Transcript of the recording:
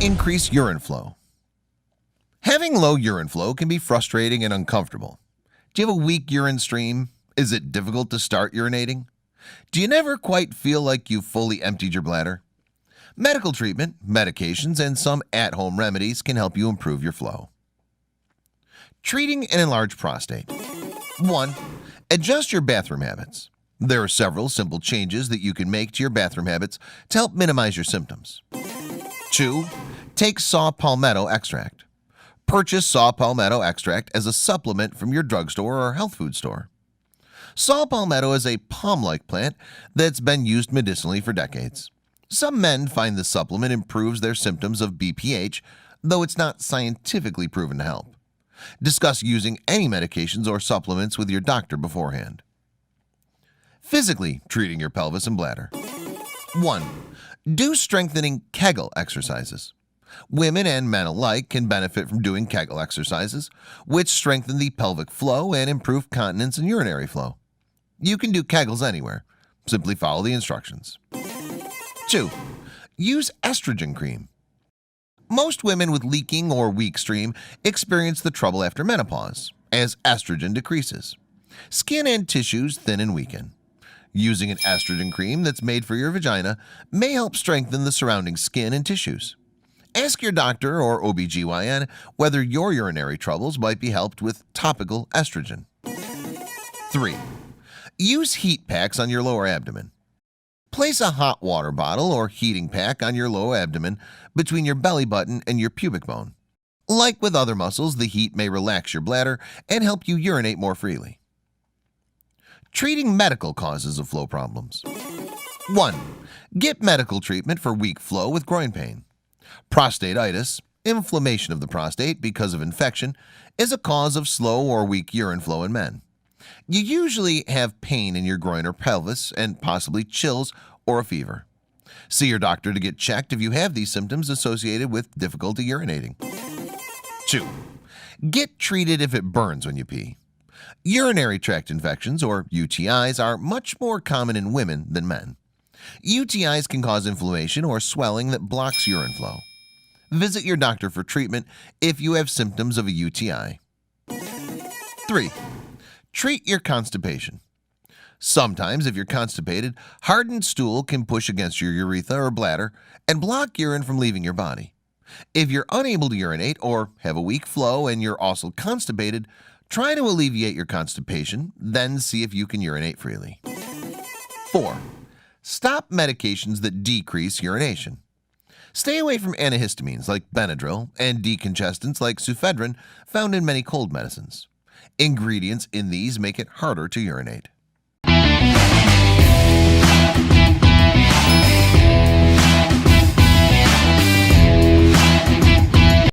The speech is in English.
Increase urine flow. Having low urine flow can be frustrating and uncomfortable. Do you have a weak urine stream? Is it difficult to start urinating? Do you never quite feel like you've fully emptied your bladder? Medical treatment, medications, and some at-home remedies can help you improve your flow. Treating an enlarged prostate. 1. Adjust your bathroom habits. There are several simple changes that you can make to your bathroom habits to help minimize your symptoms. 2. Take saw palmetto extract. Purchase saw palmetto extract as a supplement from your drugstore or health food store. Saw palmetto is a palm-like plant that's been used medicinally for decades. Some men find the supplement improves their symptoms of BPH, though it's not scientifically proven to help. Discuss using any medications or supplements with your doctor beforehand. Physically treating your pelvis and bladder. 1. Do strengthening Kegel exercises. Women and men alike can benefit from doing Kegel exercises, which strengthen the pelvic flow and improve continence and urinary flow. You can do Kegels anywhere. Simply follow the instructions. 2. Use estrogen cream. Most women with leaking or weak stream experience the trouble after menopause, as estrogen decreases. Skin and tissues thin and weaken. Using an estrogen cream that's made for your vagina may help strengthen the surrounding skin and tissues. Ask your doctor or OBGYN whether your urinary troubles might be helped with topical estrogen. 3. Use heat packs on your lower abdomen. Place a hot water bottle or heating pack on your lower abdomen between your belly button and your pubic bone. Like with other muscles, the heat may relax your bladder and help you urinate more freely. Treating medical causes of flow problems. 1. Get medical treatment for weak flow with groin pain. Prostatitis, inflammation of the prostate because of infection, is a cause of slow or weak urine flow in men. You usually have pain in your groin or pelvis and possibly chills or a fever. See your doctor to get checked if you have these symptoms associated with difficulty urinating. 2. Get treated if it burns when you pee. Urinary tract infections, or UTIs, are much more common in women than men. UTIs can cause inflammation or swelling that blocks urine flow. Visit your doctor for treatment if you have symptoms of a UTI. 3. Treat your constipation. Sometimes, if you're constipated, hardened stool can push against your urethra or bladder and block urine from leaving your body. If you're unable to urinate or have a weak flow and you're also constipated, try to alleviate your constipation, then see if you can urinate freely. 4. Stop medications that decrease urination. Stay away from antihistamines like Benadryl and decongestants like Sufedrin found in many cold medicines. Ingredients in these make it harder to urinate.